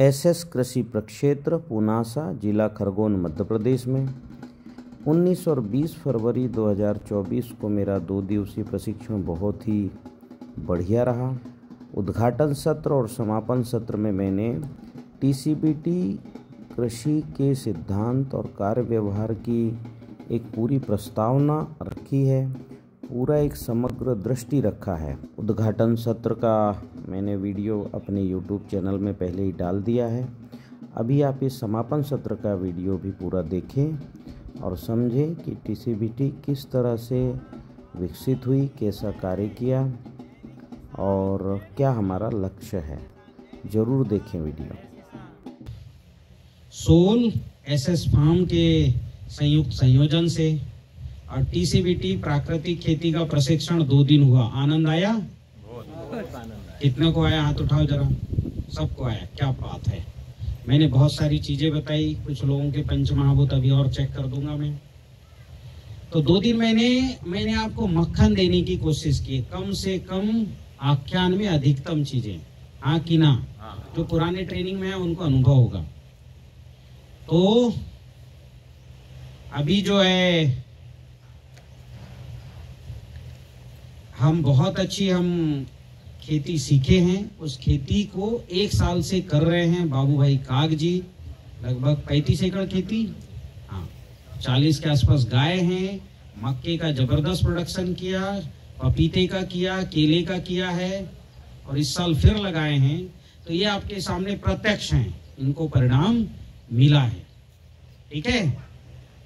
SS कृषि प्रक्षेत्र पुनासा, जिला खरगोन, मध्य प्रदेश में 19 और 20 फरवरी 2024 को मेरा 2 दिवसीय प्रशिक्षण बहुत ही बढ़िया रहा। उद्घाटन सत्र और समापन सत्र में मैंने टीसीबीटी कृषि के सिद्धांत और कार्य व्यवहार की एक पूरी प्रस्तावना रखी है, पूरा एक समग्र दृष्टि रखा है। उद्घाटन सत्र का मैंने वीडियो अपने YouTube चैनल में पहले ही डाल दिया है। अभी आप इस समापन सत्र का वीडियो भी पूरा देखें और समझें कि टीसीबीटी किस तरह से विकसित हुई, कैसा कार्य किया और क्या हमारा लक्ष्य है। ज़रूर देखें वीडियो। सोल एसएस फार्म के संयुक्त संयोजन से और टीसीबीटी प्राकृतिक खेती का प्रशिक्षण 2 दिन हुआ। आनंद आया? बहुत आनंद। कितने को आया? हाथ उठाओ जरा। सबको आया? क्या बात है। मैंने बहुत सारी चीजें बताई, कुछ लोगों के पंचमहाभूत अभी और चेक कर दूंगा मैं। तो 2 दिन मैंने आपको मक्खन देने की कोशिश की, कम से कम आख्यान में अधिकतम चीजें। हाँ कि ना? जो पुराने ट्रेनिंग में है उनको अनुभव होगा। तो अभी जो है हम बहुत अच्छी खेती सीखे हैं। उस खेती को 1 साल से कर रहे हैं बाबू भाई काग जी। लगभग 35 एकड़ खेती, हाँ 40 के आसपास गाय हैं। मक्के का जबरदस्त प्रोडक्शन किया, पपीते का किया, केले का किया है और इस साल फिर लगाए हैं। तो ये आपके सामने प्रत्यक्ष हैं, इनको परिणाम मिला है। ठीक है।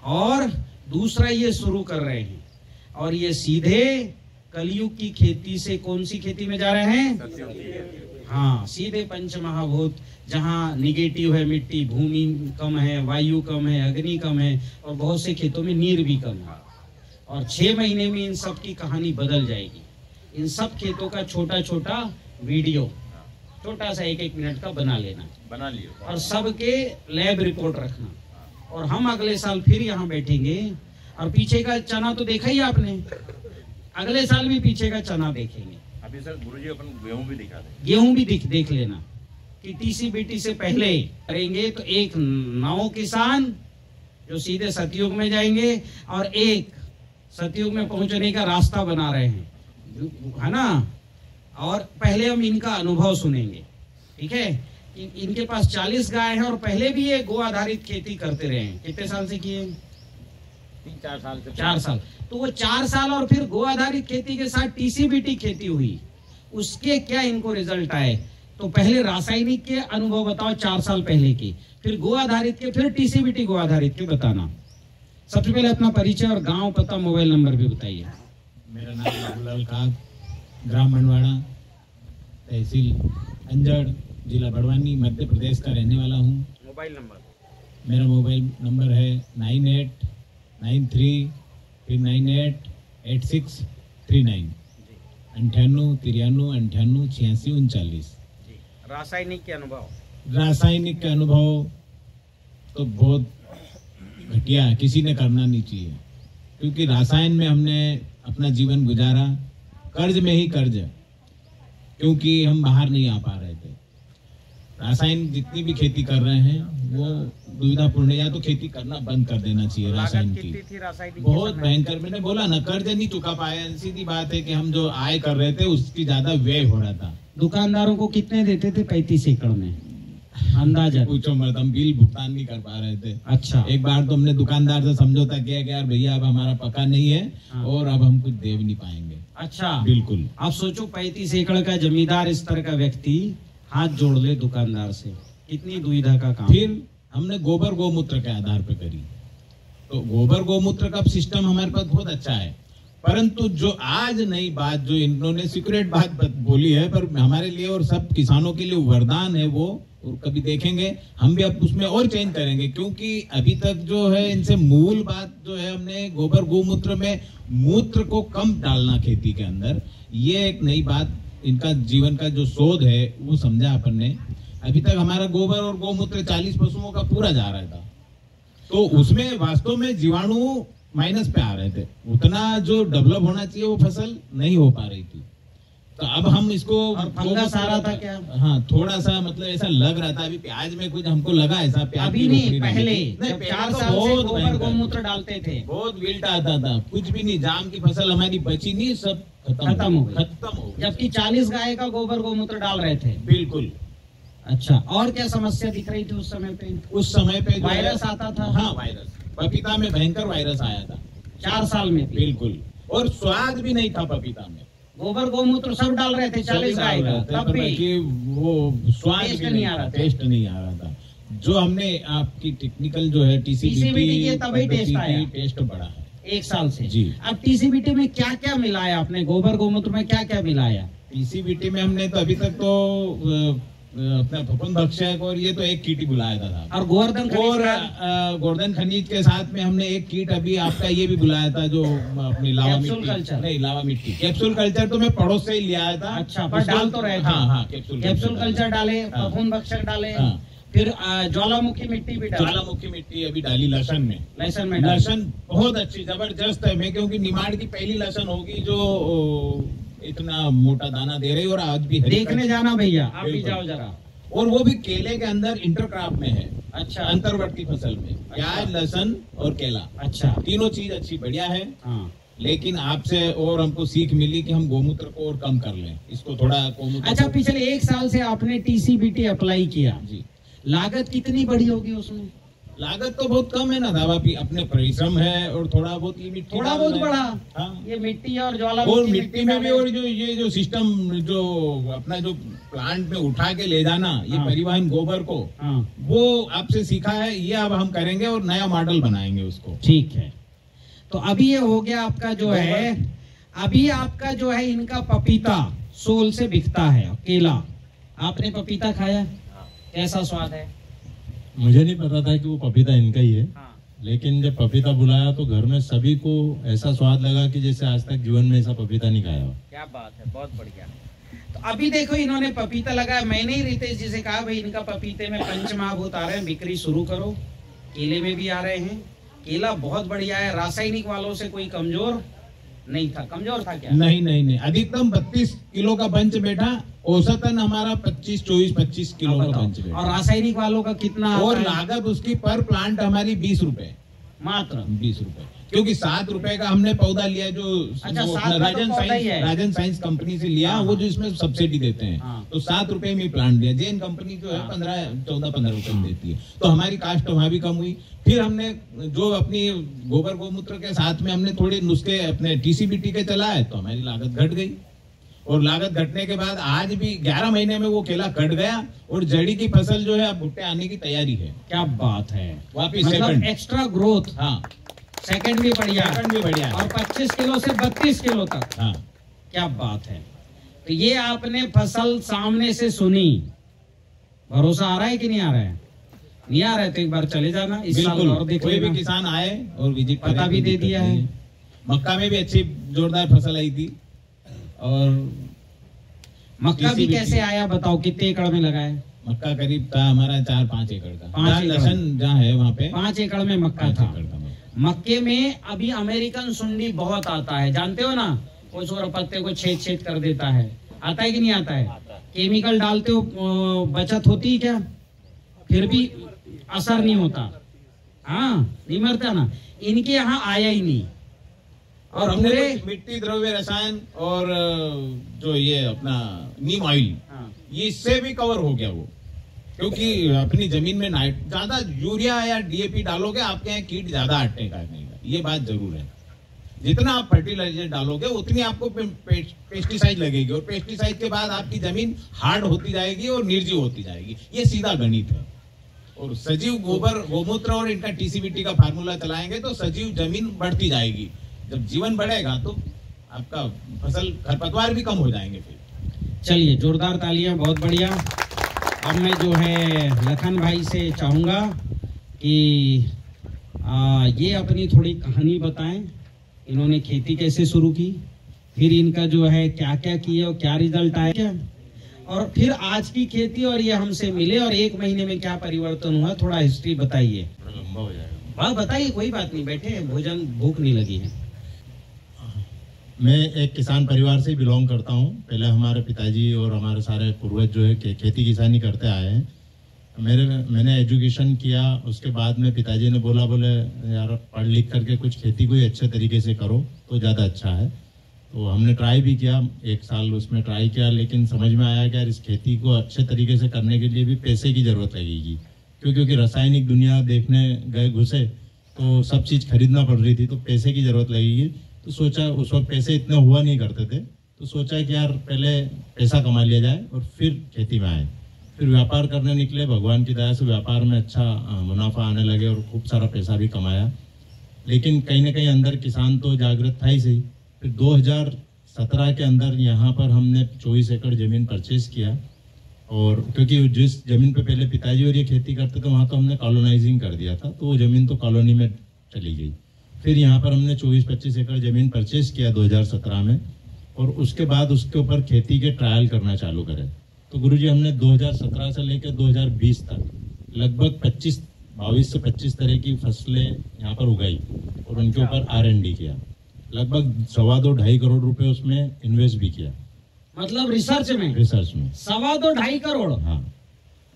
और दूसरा ये शुरू कर रहे हैं और ये सीधे कलयुग की खेती से कौन सी खेती में जा रहे हैं? हाँ, सीधे पंचमहाभूत, जहाँ निगेटिव है मिट्टी, भूमि कम है, वायु कम है, अग्नि कम है और बहुत से खेतों में नीर भी कम है। और 6 महीने में इन सब की कहानी बदल जाएगी। इन सब खेतों का छोटा छोटा वीडियो, छोटा सा 1-1 मिनट का बना लियो और सबके लैब रिपोर्ट रखना। और हम अगले साल फिर यहाँ बैठेंगे और पीछे का चना तो देखा ही आपने, अगले साल भी पीछे का चना देखेंगे। अभी सर गुरुजी अपन गेहूं भी दिखा दें। गेहूं भी देख लेना कि टीसीबीटी से पहले करेंगे तो एक नौ किसान जो सीधे सतयुग में जाएंगे और एक सतयुग में पहुंचने का रास्ता बना रहे हैं, है ना। और पहले हम इनका अनुभव सुनेंगे। ठीक है। इनके पास 40 गाय हैं और पहले भी ये गो आधारित खेती करते रहे हैं। कितने साल से किए? 3-4 साल से। 4 साल। तो वो 4 साल और फिर गो आधारित खेती के साथ टीसीबीटी खेती हुई, उसके क्या इनको रिजल्ट आए। तो पहले रासायनिक के अनुभव बताओ 4 साल पहले की, फिर गो आधारित के, फिर टीसीबीटी गो आधारित के बताना। सबसे पहले अपना परिचय और गांव, पता, मोबाइल नंबर भी बताइए। मेरा नाम बाबूलाल काग, ग्राम मनवाड़ा, तहसील अंजड़, जिला बड़वानी, मध्य प्रदेश का रहने वाला हूँ। Mobile number? मेरा मोबाइल नंबर है 9893 फिर 988639 98 93 98 86 39। रासायनिक के अनुभव? रासायनिक का अनुभव तो बहुत घटिया, किसी ने करना नहीं चाहिए, क्योंकि रासायन में हमने अपना जीवन गुजारा, कर्ज में ही कर्ज, क्योंकि हम बाहर नहीं आ पा रहे थे। रासायन जितनी भी खेती कर रहे हैं वो दुविधापूर्ण है, या तो खेती करना बंद कर देना चाहिए। रासायन की बहुत भयंकर, मैंने बोला ना, कर्ज नहीं चुका पाए। सीधी बात है कि हम जो आय कर रहे थे उसकी ज्यादा व्यय हो रहा था। दुकानदारों को कितने देते थे 35 एकड़ में? अंदाजा पूछो मत, हम बिल भुगतान नहीं कर पा रहे थे। अच्छा। एक बार तो हमने दुकानदार से समझौता किया कि यार भैया अब हमारा पका नहीं है। हाँ। और अब हम कुछ दे भी नहीं पाएंगे। अच्छा, बिल्कुल। आप सोचो 35 एकड़ का जमींदार स्तर का व्यक्ति हाथ जोड़ ले दुकानदार से, कितनी दुविधा का काम। फिर हमने गोबर गोमूत्र के आधार पर करी। तो गोबर गोमूत्र का सिस्टम हमारे पास बहुत अच्छा है, परंतु जो आज नई बात जो इन्होंने सीक्रेट बात बोली है, पर हमारे लिए और सब किसानों के लिए वरदान है वो, और कभी देखेंगे हम भी अब उसमें और चेंज करेंगे। क्योंकि अभी तक जो है इनसे मूल बात जो है, हमने गोबर गोमूत्र में मूत्र को कम डालना खेती के अंदर, ये एक नई बात, इनका जीवन का जो शोध है वो समझा अपन ने। अभी तक हमारा गोबर और गोमूत्र 40 पशुओं का पूरा जा रहा था, तो उसमें वास्तव में जीवाणु माइनस पे आ रहे थे। उतना जो डेवलप होना चाहिए वो फसल नहीं हो पा रही थी। तो अब हम इसको और फंगस आ रहा था क्या? हाँ, थोड़ा सा मतलब ऐसा लग रहा था। अभी प्याज में कुछ हमको लगा ऐसा, प्याज अभी की नहीं, रोकड़ी पहले नहीं, जब पहले 4 तो साल से बहुत गोबर भयंकर, गौमूत्र डालते थे, बहुत विल्ट आता था, कुछ भी नहीं, जाम की फसल हमारी बची नहीं, सब खत्म हो गई। खत्म हो गई। जबकि 40 गाय का गोबर गौमूत्र डाल रहे थे। बिल्कुल। अच्छा, और क्या समस्या दिख रही थी उस समय पे? उस समय पे जो है- वायरस आता था? हाँ, वायरस, पपीता में भयंकर वायरस आया था 4 साल में भी। बिल्कुल, और स्वाद भी नहीं था पपीता में। गोबर गौमूत्र सब डाल रहे थे 40 गाय का, तब भी कि वो स्वाद टेस्ट भी नहीं आ रहा था। टेस्ट नहीं आ रहा था। जो हमने आपकी टेक्निकल जो है TCBT के तभी टेस्ट आया। टेस्ट बढ़ा है 1 साल से जी। अब TCBT में क्या क्या मिलाया आपने? गोबर गौमूत्र में क्या क्या मिलाया? टीसीबीटी में हमने तो अभी तक तो अपना फफूंद भक्षक और ये तो एक कीट ही बुलाया था, और गोवर्धन खनिज और का? गोवर्धन खनिज के साथ में हमने एक कीट अभी आपका ये भी बुलाया था, जो अपनी लावा कैप्सूल मिट्टी, कल्चर? नहीं, लावा मिट्टी। कैप्सूल कल्चर तो मैं पड़ोस से ही लिया आया था। अच्छा, पर डाल तो रहे थे? हाँ हाँ, कैप्सूल कल्चर डाले, हाँ। फफूंद भक्षक डाले, हाँ। फिर ज्वालामुखी मिट्टी भी डाली, ज्वालामुखी मिट्टी अभी डाली लहसुन में। लहसुन में डाली। लहसुन बहुत अच्छी जबरदस्त है, मैं क्योंकि निमाड़ की पहली लहसुन होगी जो इतना मोटा दाना दे रही, और आज भी हरी देखने जाना भैया, आप भी बिल्कुल। जाओ जरा। और वो भी केले के अंदर इंटरक्रॉप में है। अच्छा। अंतर्वर्ती फसल में प्याज, लहसुन और केला, अच्छा। तीनों चीज अच्छी बढ़िया है। हाँ। लेकिन आपसे और हमको सीख मिली कि हम गोमूत्र को और कम कर लें, इसको थोड़ा गोमूत्र अच्छा, को- पिछले 1 साल से आपने TCBT अप्लाई किया, जी। लागत कितनी बढ़ी होगी उसमें? लागत तो बहुत कम है ना दावा, अपने परिश्रम है और थोड़ा बहुत ये मिट्टी थोड़ा डालना बहुत है। बढ़ा? हाँ। ये मिट्टी और और ज्वालामुखी मिट्टी में भी, डाले। और जो ये जो सिस्टम जो अपना जो प्लांट में उठा के ले जाना, ये हाँ। परिवहन गोबर को, हाँ, वो आपसे सीखा है, ये अब हम करेंगे और नया मॉडल बनाएंगे उसको। ठीक है। तो अभी ये हो गया आपका जो है, अभी आपका जो है इनका पपीता सोल से बिकता है, केला। आपने पपीता खाया, कैसा स्वाद है? मुझे नहीं पता था कि वो पपीता इनका ही है, हाँ। लेकिन जब पपीता बुलाया तो घर में सभी को ऐसा स्वाद लगा कि जैसे आज तक जीवन में ऐसा पपीता नहीं खाया हो। क्या बात है, बहुत बढ़िया। तो अभी देखो इन्होंने पपीता लगाया, मैंने ही रितेश जी से कहा भाई इनका पपीते में पंचमहाभूत आ रहे हैं, बिक्री शुरू करो। केले में भी आ रहे हैं, केला बहुत बढ़िया है, रासायनिक वालों से कोई कमजोर नहीं था। कमजोर था क्या? नहीं नहीं नहीं, अधिकतम 32 किलो का बंच बैठा, औसतन हमारा 25 किलो का बंच बैठा। और रासायनिक वालों का कितना और आता है? लागत उसकी पर प्लांट हमारी 20 रुपए, मात्र 20 रुपए, क्योंकि 7 रुपए का हमने पौधा लिया, जो अच्छा, वो 7 अपना का तो पौधा ही है। राजन साइंस कंपनी से लिया, हाँ, वो जो इसमें सब्सिडी देते हैं, हाँ। तो 7 रुपए में प्लांट दिया। जैन कंपनी जो है हाँ। 14-15 रुपए देती है, तो हमारी कास्ट वहां भी कम हुई। फिर हमने जो अपनी गोबर गोमूत्र के साथ में हमने थोड़े नुस्खे अपने TCBT के चलाए, तो हमारी लागत घट गई। और लागत घटने के बाद आज भी 11 महीने में वो केला कट गया, और जड़ी की फसल जो है अब भुट्टे आने की तैयारी है। क्या बात है, वापिस मतलब सेकंड। एक्स्ट्रा ग्रोथ, हाँ, सेकंड भी बढ़िया, सेकंड भी बढ़िया है। और 25 किलो से 32 किलो तक। हाँ, क्या बात है। तो ये आपने फसल सामने से सुनी, भरोसा आ रहा है कि नहीं आ रहा है? नहीं आ रहा है तो एक बार चले जाना, इस साल बिल्कुल, और देख कोई भी लेना। किसान आए और विजिट पता करे, भी कोई दे दिक्कत दिया नहीं है। मक्का में भी अच्छी जोरदार फसल आई थी। और मक्का भी TCBT कैसे आया बताओ, कितने एकड़ में लगाए? मक्का करीब था हमारा 4-5 एकड़ का। 5 जहाँ एकड़। लहसुन जहाँ है वहाँ पे 5 एकड़ में मक्का 5 था। एकड़ का मक्का। मक्के में अभी अमेरिकन सुंडी बहुत आता है, जानते हो ना? कोई सोर पत्ते को छेद छेद कर देता है, आता है कि नहीं आता है? केमिकल डालते हो, बचत होती है क्या? फिर भी असर नहीं होता, हाँ नहीं मरता ना। इनके यहाँ आया ही नहीं। और हमने तो मिट्टी द्रव्य रसायन और जो ये अपना नीम ऑयल, हाँ। ये इससे भी कवर हो गया वो, क्योंकि अपनी जमीन में ज्यादा यूरिया या DAP डालोगे, आपके यहाँ कीट ज्यादा हटने का नहीं, ये बात जरूर है। जितना आप फर्टिलाइजर डालोगे उतनी आपको पेस्टिसाइड लगेगी, और पेस्टिसाइड के बाद आपकी जमीन हार्ड होती जाएगी और निर्जीव होती जाएगी। ये सीधा गणित है। और सजीव गोबर गोमूत्र और इनका TCBT का फार्मूला चलाएंगे तो सजीव जमीन बढ़ती जाएगी। जब जीवन बढ़ेगा तो आपका फसल खरपतवार भी कम हो जाएंगे। फिर चलिए जोरदार तालियां, बहुत बढ़िया। अब मैं जो है लखन भाई से चाहूंगा कि ये अपनी थोड़ी कहानी बताएं, इन्होंने खेती कैसे शुरू की, फिर इनका जो है क्या क्या किया और क्या रिजल्ट आया क्या, और फिर आज की खेती और ये हमसे मिले और 1 महीने में क्या परिवर्तन हुआ, थोड़ा हिस्ट्री बताइए। लंबा हो जाएगा। हाँ बताइए, कोई बात नहीं, बैठे हैं, भोजन भूख नहीं लगी है। मैं एक किसान परिवार से बिलोंग करता हूँ। पहले हमारे पिताजी और हमारे सारे पूर्वज जो है खेती किसानी करते आए हैं। मैंने एजुकेशन किया, उसके बाद में पिताजी ने बोले यार पढ़ लिख करके कुछ खेती को ही अच्छे तरीके से करो तो ज़्यादा अच्छा है। तो हमने ट्राई भी किया, 1 साल उसमें ट्राई किया, लेकिन समझ में आया कि यार इस खेती को अच्छे तरीके से करने के लिए भी पैसे की ज़रूरत लगेगी, क्योंकि रासायनिक दुनिया देखने गए घुसे तो सब चीज़ खरीदना पड़ रही थी, तो पैसे की ज़रूरत लगेगी। तो सोचा, उस वक्त पैसे इतने हुआ नहीं करते थे, तो सोचा कि यार पहले पैसा कमा लिया जाए और फिर खेती में आए। फिर व्यापार करने निकले, भगवान की दया से व्यापार में अच्छा मुनाफा आने लगे और खूब सारा पैसा भी कमाया। लेकिन कहीं ना कहीं अंदर किसान तो जागृत था ही सही। फिर 2017 के अंदर यहाँ पर हमने 24 एकड़ ज़मीन परचेज किया, और क्योंकि जिस ज़मीन पे पहले पिताजी और ये खेती करते थे वहाँ तो हमने कॉलोनाइजिंग कर दिया था, तो वो ज़मीन तो कॉलोनी में चली गई। फिर यहाँ पर हमने 24-25 एकड़ ज़मीन परचेज किया 2017 में, और उसके बाद उसके ऊपर खेती के ट्रायल करना चालू करे। तो गुरुजी हमने 2017 से लेकर 2020 तक लगभग 22 से 25 तरह की फसलें यहाँ पर उगाई और उनके ऊपर R&D किया। लगभग 2.25 करोड़ रुपए उसमें इन्वेस्ट भी किया। मतलब रिसर्च में 2.25 करोड़। हाँ,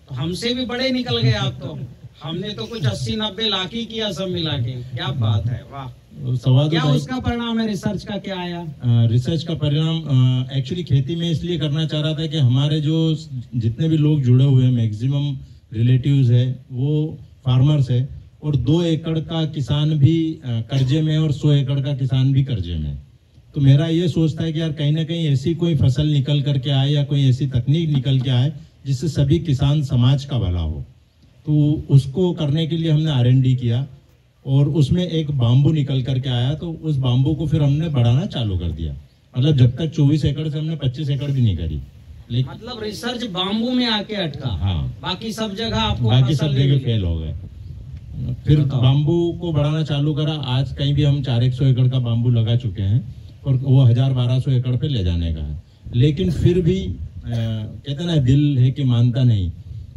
तो हमसे भी बड़े निकल गए आप तो। हमने तो कुछ 80-90 लाख ही किया सब मिला के। क्या बात है, वाह। क्या उसका परिणाम है रिसर्च का, क्या आया? रिसर्च का परिणाम एक्चुअली खेती में इसलिए करना चाह रहा था कि हमारे जो जितने भी लोग जुड़े हुए हैं, मैक्सिमम रिलेटिव्स है वो फार्मर्स है, और 2 एकड़ का किसान भी कर्जे में और 100 एकड़ का किसान भी कर्जे में। तो मेरा ये सोचता है कि यार कहीं ना कहीं ऐसी कोई फसल निकल करके आए या कोई ऐसी तकनीक निकल के आए जिससे सभी किसान समाज का भला हो। तो उसको करने के लिए हमने R&D किया, और उसमें एक बाम्बू निकल करके आया, तो उस बाम्बू को फिर हमने बढ़ाना चालू कर दिया। मतलब जब तक 24 एकड़ से हमने 25 एकड़ भी नहीं करी। लेकिन मतलब रिसर्च बाम्बू में आके अटका। हाँ, बाकी सब जगह आपको बाकी सब जगह फेल हो गए। फिर बाम्बू को बढ़ाना चालू करा। आज कहीं भी हम 400 एकड़ का बाम्बू लगा चुके हैं, और वो 1000-1200 एकड़ पे ले जाने का है। लेकिन फिर भी कहते ना, दिल है कि मानता नहीं,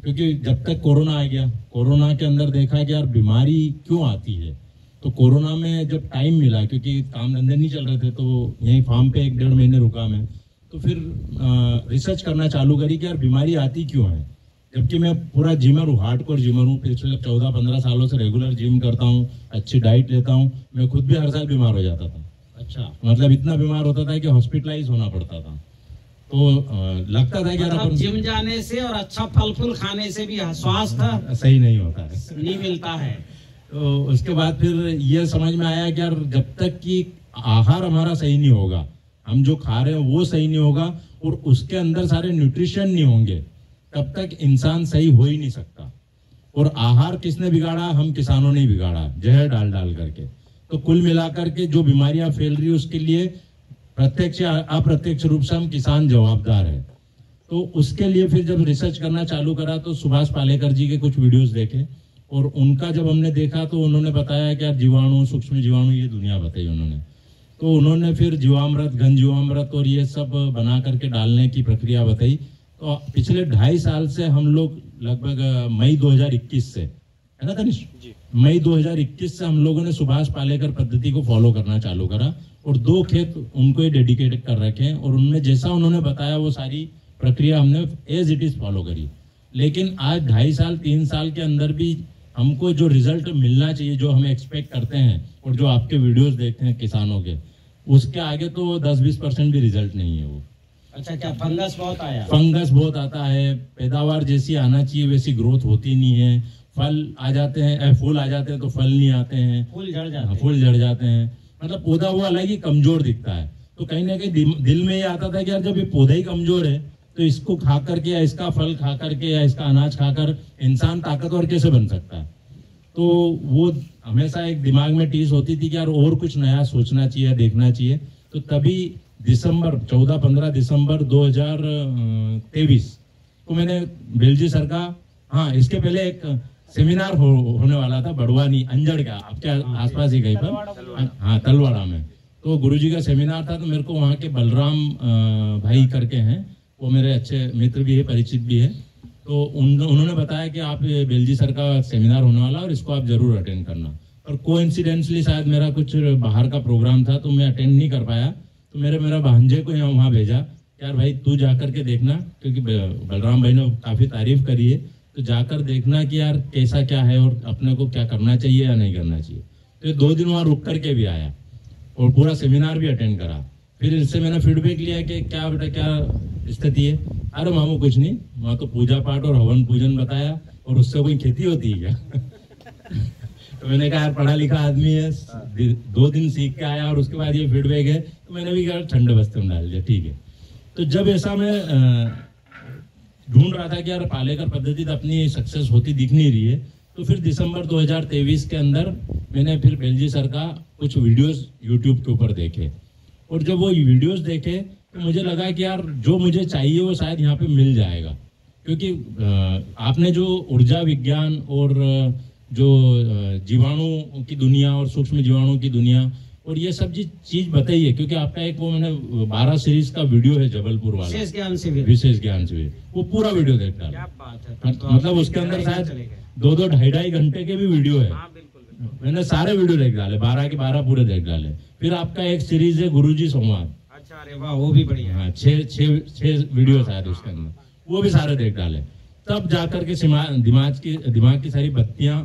क्योंकि जब तक कोरोना आ गया, कोरोना के अंदर देखा कि यार बीमारी क्यों आती है। तो कोरोना में जब टाइम मिला, क्योंकि काम धंधे नहीं चल रहे थे, तो यहीं फार्म पे 1-1.5 महीने रुका मैं, तो फिर रिसर्च करना चालू करी कि यार बीमारी आती क्यों है। जबकि मैं पूरा जिमर हूँ, हार्डकोर जिमर हूँ, पिछले 14-15 सालों से रेगुलर जिम करता हूँ, अच्छी डाइट लेता हूँ। मैं खुद भी हर साल बीमार हो जाता था। अच्छा, मतलब इतना बीमार होता था कि हॉस्पिटलाइज होना पड़ता था। तो लगता था कि मतलब जिम जाने से और अच्छा फल फूल खाने से भी स्वास्थ्य सही नहीं होता है, नहीं मिलता है। तो उसके बाद फिर ये समझ में आया कि यार जब तक कि आहार हमारा सही नहीं होगा, हम जो खा रहे हैं वो सही नहीं होगा, और उसके अंदर सारे न्यूट्रिशन नहीं होंगे, तब तक इंसान सही हो ही नहीं सकता। और आहार किसने बिगाड़ा? हम किसानों ने बिगाड़ा, जहर डाल डाल करके। तो कुल मिलाकर के जो बीमारियां फैल रही है उसके लिए प्रत्यक्ष या अप्रत्यक्ष रूप से हम किसान जवाबदार है। तो उसके लिए फिर जब रिसर्च करना चालू करा तो सुभाष पालेकर जी के कुछ वीडियोस देखे, और उनका जब हमने देखा तो उन्होंने बताया कि यार जीवाणु, सूक्ष्म जीवाणु, ये दुनिया बताई उन्होंने। तो उन्होंने फिर जीवामृत, घन जीवामृत और ये सब बना करके डालने की प्रक्रिया बताई। तो पिछले 2.5 साल से हम लोग लगभग मई 2021 से, है ना तनिष जी, मई 2021 से हम लोगों ने सुभाष पालेकर पद्धति को फॉलो करना चालू करा, और 2 खेत उनको ही डेडिकेट कर रखे हैं, और उनमें जैसा उन्होंने बताया वो सारी प्रक्रिया हमने एज इट इज फॉलो करी। लेकिन आज 2.5 साल 3 साल के अंदर भी हमको जो रिजल्ट मिलना चाहिए, जो हम एक्सपेक्ट करते हैं, और जो आपके वीडियोस देखते हैं किसानों के, उसके आगे तो 10-20% भी रिजल्ट नहीं है वो। अच्छा, क्या फंगस बहुत आया? फंगस बहुत आता है, पैदावार जैसी आना चाहिए वैसी ग्रोथ होती नहीं है, फल आ जाते हैं, फूल आ जाते हैं तो फल नहीं आते हैं, फूल झड़ जाते हैं। मतलब पौधा वो अलग ही कमजोर दिखता है। तो कहीं ना कहीं दिल में ये आता था कि यार जब ये पौधा ही कमजोर है तो इसको खा करके या इसका फल खा करके या इसका अनाज खाकर इंसान ताकतवर कैसे बन सकता है। तो वो हमेशा एक दिमाग में टीस होती थी कि यार और कुछ नया सोचना चाहिए, देखना चाहिए। तो तभी 15 दिसंबर 2023 को मैंने बेलजी सर का, हाँ इसके पहले एक सेमिनार होने वाला था बड़वानी अंजड़ का, आपके आसपास ही कहीं पर, हाँ तलवाड़ा में। तो गुरुजी का सेमिनार था, तो मेरे को वहाँ के बलराम भाई करके हैं, वो मेरे अच्छे मित्र भी है, परिचित भी है। तो उन्होंने बताया कि आप बेलजी सर का सेमिनार होने वाला और इसको आप जरूर अटेंड करना। और कोइंसिडेंटली शायद मेरा कुछ बाहर का प्रोग्राम था तो मैं अटेंड नहीं कर पाया। तो मेरा भांजे को यहाँ वहाँ भेजा, यार भाई तू जाकर के देखना, क्योंकि बलराम भाई ने काफ़ी तारीफ करी है, तो जाकर देखना कि यार कैसा क्या है और अपने को क्या करना चाहिए या नहीं करना चाहिए। तो ये 2 दिन वहाँ रुक करके भी आया और पूरा सेमिनार भी अटेंड करा। फिर इससे मैंने फीडबैक लिया कि क्या बेटा क्या स्थिति है। अरे मामू कुछ नहीं, वहाँ तो पूजा पाठ और हवन पूजन बताया, और उससे कोई खेती होती है क्या? तो मैंने कहा यार पढ़ा लिखा आदमी है, 2 दिन सीख के आया और उसके बाद ये फीडबैक है, तो मैंने भी कहा ठंडे बस्ते में डाल दिया, ठीक है। तो जब ऐसा मैं ढूंढ रहा था कि यार पालेकर पद्धति तो अपनी सक्सेस होती दिख नहीं रही है, तो फिर दिसंबर 2023 के अंदर मैंने फिर बेलजी सर का कुछ वीडियोस यूट्यूब के ऊपर देखे, और जब वो वीडियोस देखे तो मुझे लगा कि यार जो मुझे चाहिए वो शायद यहाँ पे मिल जाएगा, क्योंकि आपने जो ऊर्जा विज्ञान और जो जीवाणु की दुनिया और सूक्ष्म जीवाणु की दुनिया और ये सब चीज बताई है, क्योंकि आपका एक वो मैंने 12 सीरीज का वीडियो है जबलपुर वाला, विशेष ज्ञान शिविर, वो पूरा वीडियो देख डाले। क्या बात है, तो मतलब उसके अंदर शायद 2-2 ढाई घंटे के भी वीडियो है। हाँ, बिल्कुल। मैंने सारे वीडियो देख डाले, 12 के 12 पूरे देख डाले। फिर आपका एक सीरीज है गुरुजी संवाद, अच्छा, अरे वाह, वो भी बढ़िया। हाँ, 6 वीडियो शायद उसके अंदर, वो भी सारे देख डाले। तब जाकर के दिमाग की सारी बत्तियां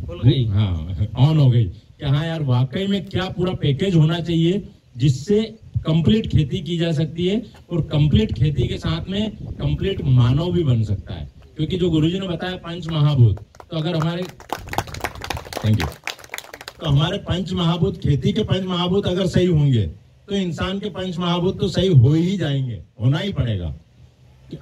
हाँ ऑन हो गई कि हाँ यार वाकई में क्या पूरा पैकेज होना चाहिए जिससे कंप्लीट खेती की जा सकती है, और कंप्लीट खेती के साथ में कंप्लीट मानव भी बन सकता है। क्योंकि जो गुरुजी ने बताया 5 महाभूत, तो अगर हमारे तो हमारे 5 महाभूत, खेती के 5 महाभूत अगर सही होंगे तो इंसान के 5 महाभूत तो सही हो ही जाएंगे, होना ही पड़ेगा।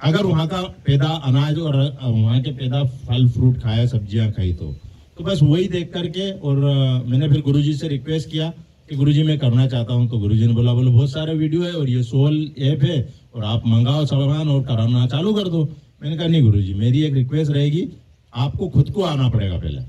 अगर वहाँ का पैदा अनाज और वहाँ के पैदा फल फ्रूट खाया, सब्जियां खाई, तो बस वही देख करके। और मैंने फिर गुरुजी से रिक्वेस्ट किया कि गुरुजी मैं करना चाहता हूँ, तो गुरुजी ने बोला बहुत सारे वीडियो है और ये सोल ऐप है और आप मंगाओ सामान और कराना चालू कर दो। मैंने कहा नहीं गुरुजी, मेरी एक रिक्वेस्ट रहेगी, आपको खुद को आना पड़ेगा, पहले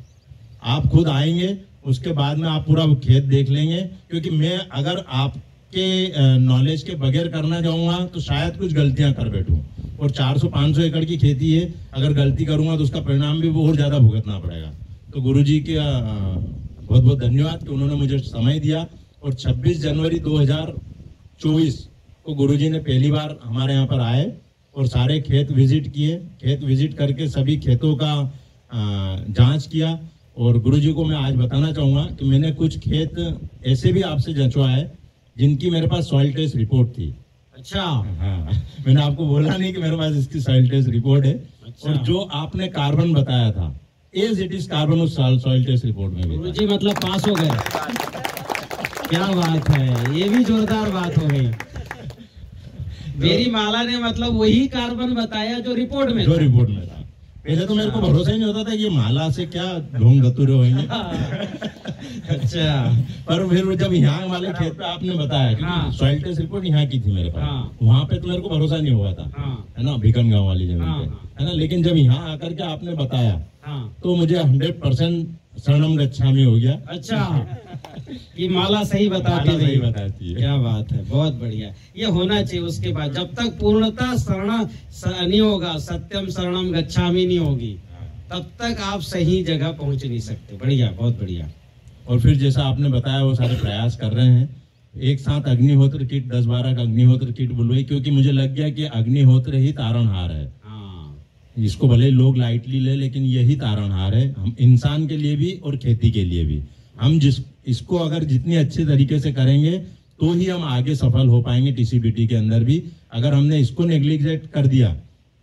आप खुद आएंगे, उसके बाद में आप पूरा खेत देख लेंगे, क्योंकि मैं अगर आपके नॉलेज के बगैर करना चाहूंगा तो शायद कुछ गलतियां कर बैठूं, और 400-500 एकड़ की खेती है, अगर गलती करूंगा तो उसका परिणाम भी और ज्यादा भुगतना पड़ेगा। तो गुरुजी का बहुत बहुत धन्यवाद कि उन्होंने मुझे समय दिया, और 26 जनवरी 2024 को गुरुजी ने पहली बार हमारे यहाँ पर आए और सारे खेत विजिट किए। खेत विजिट करके सभी खेतों का जांच किया, और गुरुजी को मैं आज बताना चाहूंगा कि मैंने कुछ खेत ऐसे भी आपसे जंचवाए जिनकी मेरे पास सॉइल टेस्ट रिपोर्ट थी। अच्छा, हाँ, मैंने आपको बोला नहीं कि मेरे पास इसकी सॉइल टेस्ट रिपोर्ट है। अच्छा। और जो आपने कार्बन बताया था एज इट इज कार्बन उस सॉइल टेस्ट रिपोर्ट में भी। गुरुजी मतलब पास हो गए, क्या बात है, ये भी जोरदार बात हो गई। मेरी माला ने मतलब वही कार्बन बताया जो रिपोर्ट में था। पहले तो मेरे को भरोसा ही नहीं होता था कि ये माला से क्या ढोंग धतूरे होंगे। अच्छा, पर फिर जब यहाँ वाले खेत पे आपने बताया कि सॉइल टेस्ट रिपोर्ट यहाँ की थी मेरे पास, वहाँ पे तो मेरे को भरोसा नहीं हुआ था, है ना, भिकन गांव वाली जमीन पे, है ना। लेकिन जब यहाँ आकर के आपने बताया तो मुझे 100% शरणम गच्छामी हो गया। अच्छा, ये माला सही बताती है। क्या बात है, बहुत बढ़िया, ये होना चाहिए। उसके बाद जब तक पूर्णता शरण नहीं होगा, सत्यम शरणम गच्छामी नहीं होगी, तब तक आप सही जगह पहुंच नहीं सकते। बढ़िया, बहुत बढ़िया। और फिर जैसा आपने बताया वो सारे प्रयास कर रहे हैं। एक साथ अग्निहोत्र किट 10-12 का अग्निहोत्र किट बुलवाई, क्योंकि मुझे लग गया कि अग्निहोत्र ही तारणहार है। इसको भले लोग लाइटली ले, लेकिन यही तारणहार है, हम इंसान के लिए भी और खेती के लिए भी। हम इसको अगर जितनी अच्छे तरीके से करेंगे तो ही हम आगे सफल हो पाएंगे टीसीबीटी के अंदर भी। अगर हमने इसको नेग्लिजेक्ट कर दिया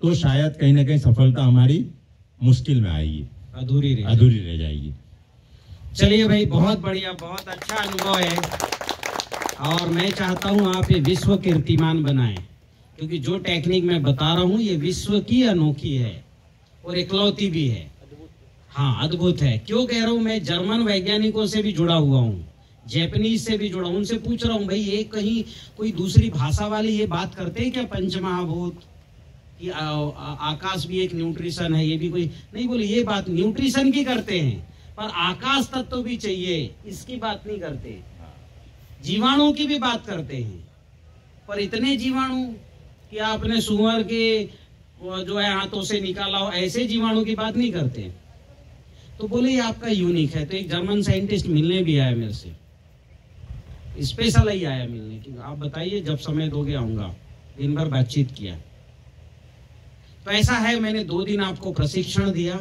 तो शायद कहीं ना कहीं सफलता हमारी मुश्किल में आएगी, अधूरी रह जाएगी। चलिए भाई, बहुत बढ़िया, बहुत अच्छा अनुभव है, और मैं चाहता हूँ आप ये विश्व कीर्तिमान बनाएं, क्योंकि जो टेक्निक मैं बता रहा हूँ ये विश्व की अनोखी है और इकलौती भी है। हाँ, अद्भुत है। क्यों कह रहा हूँ, मैं जर्मन वैज्ञानिकों से भी जुड़ा हुआ हूँ, जैपनीज से भी जुड़ा हूँ, उनसे पूछ रहा हूँ भाई ये कहीं कोई दूसरी भाषा वाले ये बात करते हैं क्या पंचमहाभूत कि आकाश भी एक न्यूट्रिशन है, ये भी कोई नहीं। बोले ये बात न्यूट्रिशन की करते हैं, पर आकाश तत्व भी चाहिए, इसकी बात नहीं करते। जीवाणु की भी बात करते हैं, पर इतने जीवाणु कि आपने सुअर के जो है हाथों से निकाला हो, ऐसे जीवाणु की बात नहीं करते। तो बोले ये आपका यूनिक है। तो एक जर्मन साइंटिस्ट मिलने भी आया मेरे से, स्पेशल ही आया मिलने की, आप बताइए जब समय दोगे आऊंगा। दिन भर बातचीत किया। तो ऐसा है, मैंने 2 दिन आपको प्रशिक्षण दिया।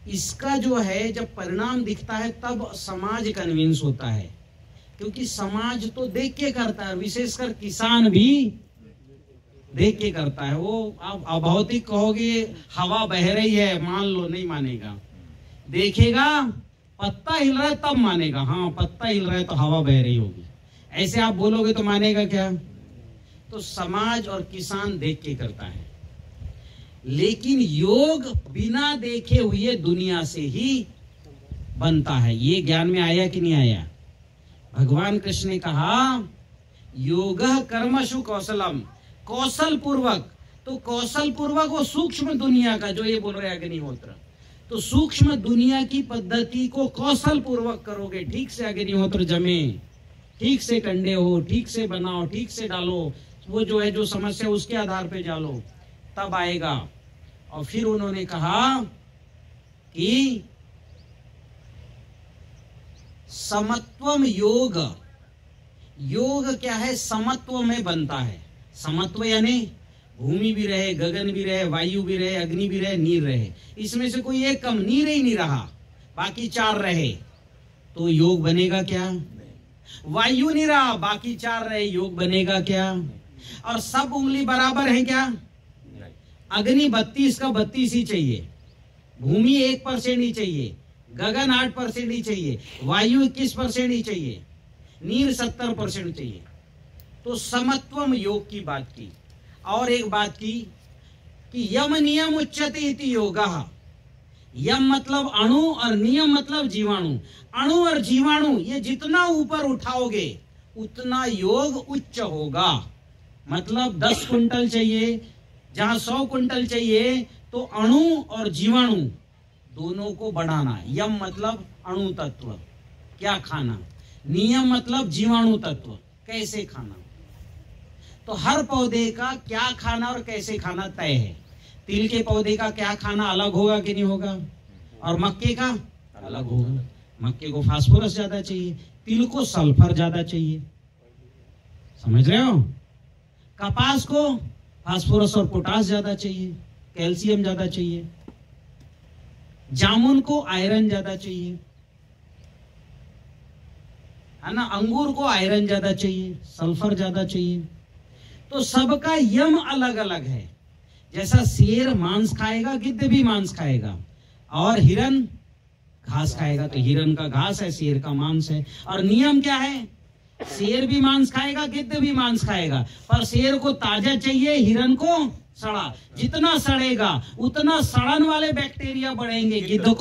इसका जो है जब परिणाम दिखता है तब समाज कन्विंस होता है, क्योंकि समाज तो देख के करता है, विशेषकर किसान भी देख के करता है। वो आप अभौतिक कहोगे हवा बह रही है, मान लो, नहीं मानेगा। देखेगा पत्ता हिल रहा है तब मानेगा, हाँ पत्ता हिल रहा है तो हवा बह रही होगी। ऐसे आप बोलोगे तो मानेगा क्या? तो समाज और किसान देख के करता है। लेकिन योग बिना देखे हुए दुनिया से ही बनता है। ये ज्ञान में आया कि नहीं आया? भगवान कृष्ण ने कहा योगः कर्मसु कौशलम, कौशल पूर्वक। तो कौशल पूर्वक वो सूक्ष्म दुनिया का, जो ये बोल रहे अग्निहोत्र, तो सूक्ष्म दुनिया की पद्धति को कौशल पूर्वक करोगे, ठीक से अग्निहोत्र जमे, ठीक से कंडे हो, ठीक से बनाओ, ठीक से डालो, वो जो है जो समस्या उसके आधार पे डालो, तब आएगा। और फिर उन्होंने कहा कि समत्वम योग, योग क्या है? समत्व में बनता है। समत्व यानी भूमि भी रहे, गगन भी रहे, वायु भी रहे, अग्नि भी रहे, नीर रहे, इसमें से कोई एक कम, नीर ही नहीं रहा, बाकी 4 रहे, तो योग बनेगा क्या? वायु नहीं रहा, बाकी 4 रहे, योग बनेगा क्या? और सब उंगली बराबर है क्या? अग्नि 32 का 32 ही चाहिए, भूमि 1% ही चाहिए, गगन 8% ही चाहिए, वायु 21% ही चाहिए, नीर 70% चाहिए। तो समत्वम योग की बात की। और एक बात की कि यम नियम उच्यते इति योगः। यम मतलब अणु और नियम मतलब जीवाणु। अणु और जीवाणु ये जितना ऊपर उठाओगे उतना योग उच्च होगा। मतलब 10 कुंटल चाहिए जहां 100 कुंटल चाहिए, तो अणु और जीवाणु दोनों को बढ़ाना। यम मतलब अणु तत्व, क्या खाना। नियम मतलब जीवाणु तत्व, कैसे खाना। तो हर पौधे का क्या खाना और कैसे खाना तय है। तिल के पौधे का क्या खाना अलग होगा कि नहीं होगा, और मक्के का अलग होगा। मक्के को फास्फोरस ज्यादा चाहिए, तिल को सल्फर ज्यादा चाहिए, समझ रहे हो। कपास को फास्फोरस और पोटास ज्यादा चाहिए, कैल्शियम ज्यादा चाहिए। जामुन को आयरन ज्यादा चाहिए, है ना। अंगूर को आयरन ज्यादा चाहिए, सल्फर ज्यादा चाहिए। तो सबका यम अलग अलग है। जैसा शेर मांस खाएगा, गिद्ध भी मांस खाएगा, और हिरन घास खाएगा, तो हिरन का घास है, शेर का मांस है। और नियम क्या है? शेर भी मांस खाएगा, गिद्ध भी मांस खाएगा, पर शेर को ताजा चाहिए, हिरन को सड़ा। जितना सड़ेगा उतना सड़न वाले बैक्टीरिया बढ़ेंगे। गिद्ध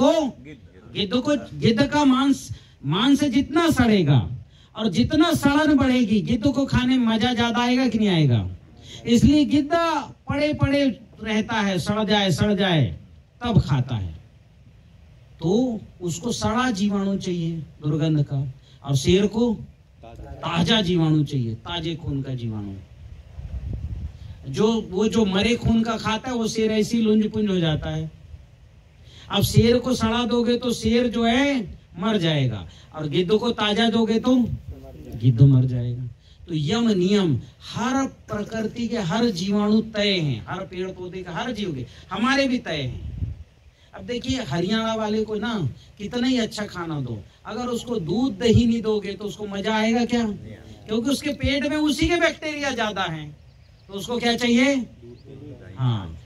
का मांस जितना सड़ेगा और जितना सड़न बढ़ेगी, गिद्ध को खाने में मजा ज्यादा आएगा कि नहीं आएगा। इसलिए गिद्ध पड़े पड़े रहता है, सड़ जाए तब खाता है। तो उसको सड़ा जीवाणु चाहिए दुर्गंध का, और शेर को ताजा जीवाणु चाहिए, ताजे खून का जीवाणु। जो मरे खून का खाता है वो शेर ऐसी लुंज पुंज हो जाता है। अब शेर को सड़ा दोगे तो शेर जो है मर जाएगा, और गिद्ध को ताजा दोगे तो गिद्ध मर जाएगा। तो यम नियम हर प्रकृति के हर जीवाणु तय हैं, हर पेड़ पौधे का, हर जीव के, हमारे भी तय हैं। अब देखिए हरियाणा वाले को ना कितना ही अच्छा खाना दो, अगर उसको दूध दही नहीं दोगे तो उसको मजा आएगा क्या? क्योंकि उसके पेट में उसी के बैक्टीरिया ज्यादा हैं। तो उसको क्या चाहिए? हाँ,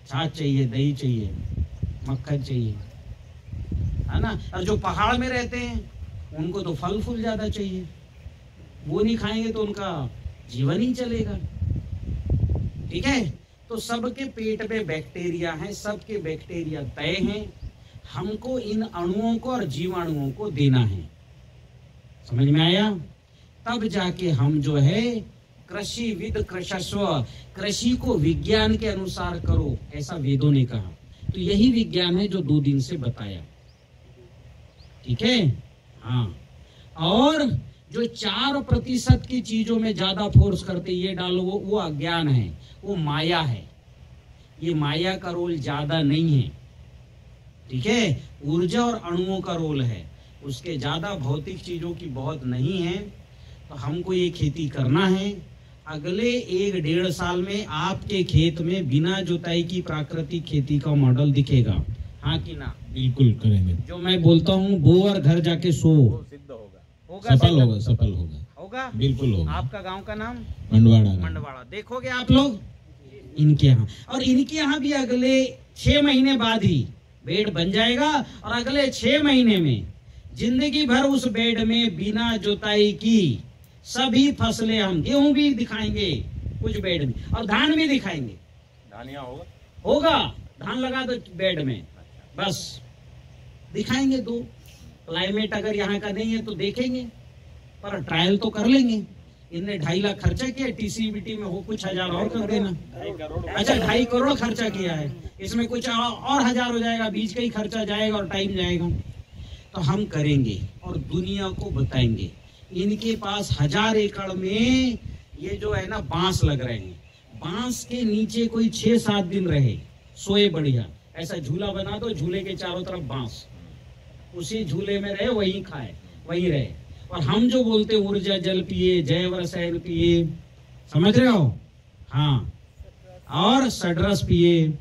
छाछ चाहिए, दही चाहिए, मक्खन चाहिए, है ना। और जो पहाड़ में रहते हैं उनको तो फल फूल ज्यादा चाहिए, वो नहीं खाएंगे तो उनका जीवन ही चलेगा। ठीक है। तो सबके पेट में बैक्टीरिया है, सबके बैक्टीरिया तय हैं। हमको इन अणुओं को और जीवाणुओं को देना है। समझ में आया? तब जाके हम जो है कृषि विद कृषस्व, कृषि को विज्ञान के अनुसार करो, ऐसा वेदों ने कहा। तो यही विज्ञान है जो 2 दिन से बताया। ठीक है। हाँ, और जो 4% की चीजों में ज्यादा फोर्स करते, ये डालो, वो अज्ञान है, वो माया है। ये माया का रोल ज्यादा नहीं है। ठीक है। ऊर्जा और अणुओं का रोल है, उसके ज्यादा भौतिक चीजों की बहुत नहीं है। तो हमको ये खेती करना है। अगले 1-1.5 साल में आपके खेत में बिना जुताई की प्राकृतिक खेती का मॉडल दिखेगा, हाँ कि ना? बिल्कुल करेंगे। जो मैं बोलता हूँ बो और घर जाके सो, सिद्ध होगा, सफल होगा, सफल होगा, बिल्कुल होगा। आपका गांव का नाम मंडवाड़ा। देखोगे आप लोग इनके यहाँ, और इनके यहाँ भी अगले 6 महीने बाद ही बेड बन जाएगा, और अगले 6 महीने में जिंदगी भर उस बेड में बिना जुताई की सभी फसलें, हम गेहूं भी दिखाएंगे कुछ बेड में, और धान भी दिखाएंगे। धानिया होगा, धान लगा दो बेड में, बस दिखाएंगे। 2 क्लाइमेट अगर यहाँ का नहीं है तो देखेंगे, पर ट्रायल तो कर लेंगे। इनने 2.5 लाख खर्चा किया, टीसीबीटी में हो कुछ 1000 और कर देना। अच्छा 2.5 करोड़ खर्चा किया है, इसमें कुछ और 1000 हो जाएगा, बीच का ही खर्चा जाएगा और टाइम जाएगा। तो हम करेंगे और दुनिया को बताएंगे। इनके पास 1000 एकड़ में ये जो है ना बांस लग रहे हैं, बांस के नीचे कोई 6-7 दिन रहे, सोए बढ़िया, ऐसा झूला बना दो, झूले के चारों तरफ बांस, उसी झूले में रहे, वहीं खाए, वहीं रहे। और हम जो बोलते ऊर्जा जल पिए, जैव रसायन पिए, समझ रहे हो? हाँ, और सडरस पिए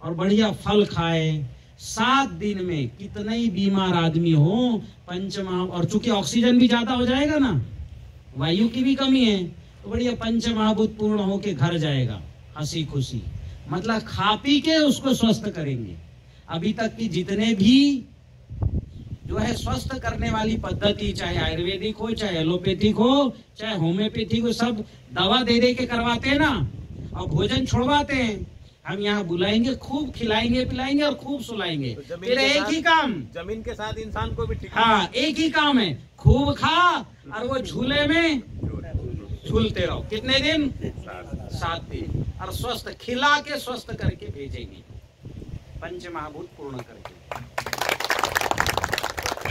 और बढ़िया फल खाए। 7 दिन में कितने ही बीमार आदमी हो, पंचमहा, और चूंकि ऑक्सीजन भी ज्यादा हो जाएगा ना, वायु की भी कमी है, तो बढ़िया पंचमहाभूत पूर्ण होके घर जाएगा हंसी खुशी। मतलब खा पी के उसको स्वस्थ करेंगे। अभी तक की जितने भी जो है स्वस्थ करने वाली पद्धति, चाहे आयुर्वेदिक हो, चाहे एलोपैथिक हो, चाहे होम्योपैथिक हो, सब दवा दे दे के करवाते हैं ना, और भोजन छोड़वाते हैं। हम यहाँ बुलाएंगे, खूब खिलाएंगे पिलाएंगे और खूब सुलाएंगे। तो फिर एक ही काम, जमीन के साथ इंसान को भी ठीक, हाँ एक ही काम है, खूब खा और वो झूले में झूलते रहो। कितने दिन? 7 दिन, और स्वस्थ खिला के स्वस्थ करके भेजेंगे, पंचमहाभूत पूर्ण करके।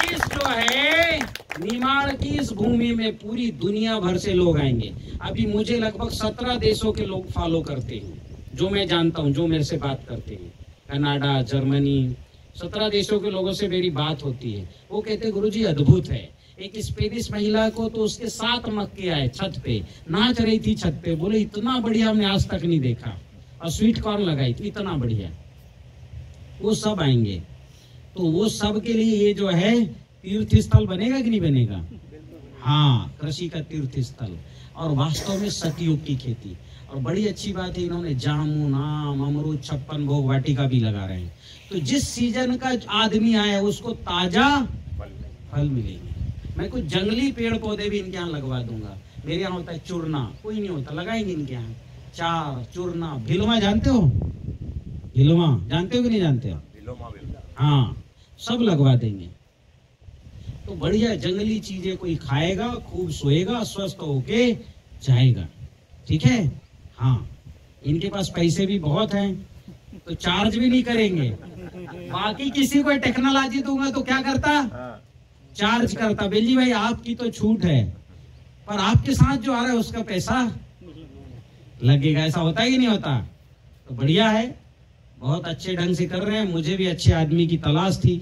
इस जो है निमाड़ की इस भूमि में पूरी दुनिया भर से लोग आएंगे। अभी मुझे लगभग 17 देशों के लोग फॉलो करते हैं, जो मैं जानता हूं, जो मेरे से बात करते हैं, कनाडा, जर्मनी, 17 देशों के लोगों से मेरी बात होती है। वो कहते हैं गुरुजी अद्भुत है। एक स्पेनिश महिला को तो उसके 7 मक्के आए, छत पे नाच रही थी, छत पे, बोले इतना बढ़िया हमने आज तक नहीं देखा, और स्वीट कॉर्न लगाई थी, इतना बढ़िया। वो सब आएंगे, तो वो सब के लिए ये जो है तीर्थ स्थल बनेगा कि नहीं बनेगा? हाँ, कृषि का तीर्थ स्थल, और वास्तव में सतयुग की खेती। और बड़ी अच्छी बात है, इन्होंने जामुन, आम, अमरूद, 56 भोग वाटिका भी लगा रहे हैं। तो जिस सीजन का आदमी आया उसको ताजा फल मिलेंगे। मैं कुछ जंगली पेड़ पौधे भी इनके यहाँ लगवा दूंगा। मेरे यहाँ होता है चूर्ना, कोई नहीं होता, लगाएंगे इनके यहाँ। चार, चूर्ना, भिलवा जानते हो? भिलवा जानते हो कि नहीं जानते हो? हाँ, सब लगवा देंगे। तो बढ़िया जंगली चीजें कोई खाएगा, खूब सोएगा, स्वस्थ होके जाएगा। ठीक है? हाँ, इनके पास पैसे भी बहुत हैं, तो चार्ज भी नहीं करेंगे। बाकी किसी को टेक्नोलॉजी दूंगा तो क्या करता? चार्ज करता। बेली भाई आपकी तो छूट है, पर आपके साथ जो आ रहा है उसका पैसा लगेगा। ऐसा होता है कि नहीं होता? तो बढ़िया है, बहुत अच्छे ढंग से कर रहे हैं। मुझे भी अच्छे आदमी की तलाश थी,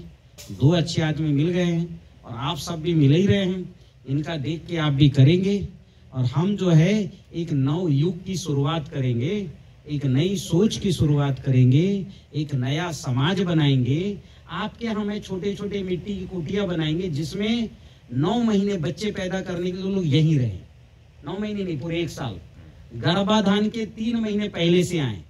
2 अच्छे आदमी मिल गए हैं, और आप सब भी मिल ही रहे हैं। इनका देख के आप भी करेंगे, और हम जो है एक नव युग की शुरुआत करेंगे, एक नई सोच की शुरुआत करेंगे, एक नया समाज बनाएंगे। आपके हमें छोटे छोटे मिट्टी की कुटिया बनाएंगे, जिसमें 9 महीने बच्चे पैदा करने के लिए लोग यहीं रहे। 9 महीने नहीं, पूरे 1 साल। गर्भाधान के 3 महीने पहले से आए।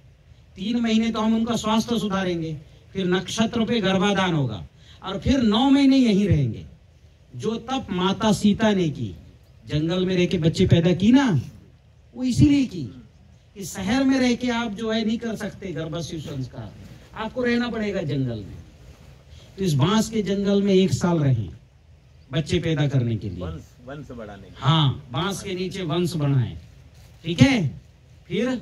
3 महीने तो हम उनका स्वास्थ्य सुधारेंगे, फिर नक्षत्र पे गर्भाधान होगा, और फिर 9 महीने यहीं रहेंगे। जो तप माता सीता ने की, जंगल में रह के बच्चे पैदा की ना, वो इसीलिए की कि शहर में रह के आप जो है नहीं कर सकते गर्भस्थ संस्कार, आपको रहना पड़ेगा जंगल में। तो इस बांस के जंगल में 1 साल रहे बच्चे पैदा करने के लिए, वंश बढ़ाने। हाँ, बांस के नीचे वंश बढ़ाएं। ठीक है? फिर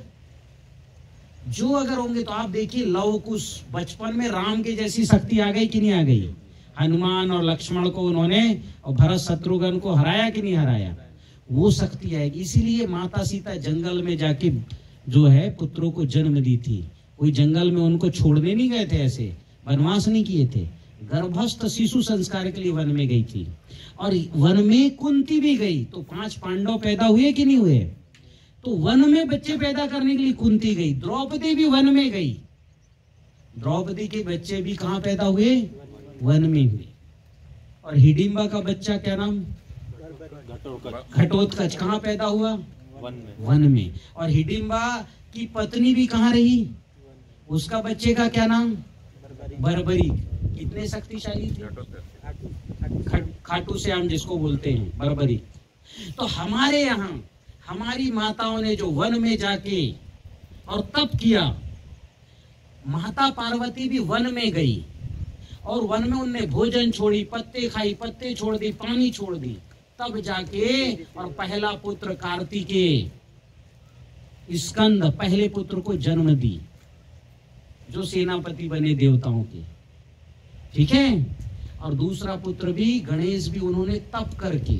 जो अगर होंगे तो आप देखिए, लव कुश, बचपन में राम के जैसी शक्ति आ गई कि नहीं आ गई? हनुमान और लक्ष्मण को उन्होंने, और भरत शत्रुघ्न को हराया कि नहीं हराया? वो शक्ति आएगी। इसीलिए माता सीता जंगल में जाके जो है पुत्रों को जन्म दी थी। कोई जंगल में उनको छोड़ने नहीं गए थे, ऐसे वनवास नहीं किए थे, गर्भस्थ शिशु संस्कार के लिए वन में गई थी, और वन में कुंती भी गई, तो 5 पांडव पैदा हुए कि नहीं हुए? तो वन में बच्चे पैदा करने के लिए कुंती गई, द्रौपदी भी वन में गई, द्रौपदी के बच्चे भी कहां पैदा हुए? वन में हुए। और हिडिंबा का बच्चा क्या नाम? घटोत्कच, कहां पैदा हुआ? वन में। और हिडिंबा की पत्नी भी कहां रही? उसका बच्चे का क्या नाम? बर्बरी। कितने शक्तिशाली थे? खाटू श्याम जिसको बोलते हैं, बर्बरी। तो हमारे यहाँ हमारी माताओं ने जो वन में जाके और तप किया, माता पार्वती भी वन में गई और वन में उनने भोजन छोड़ी, पत्ते खाई, पत्ते छोड़ दी, पानी छोड़ दी, तब जाके और पहला पुत्र कार्तिकेय स्कंद पहले पुत्र को जन्म दी, जो सेनापति बने देवताओं के, ठीक है। और दूसरा पुत्र भी गणेश भी उन्होंने तप करके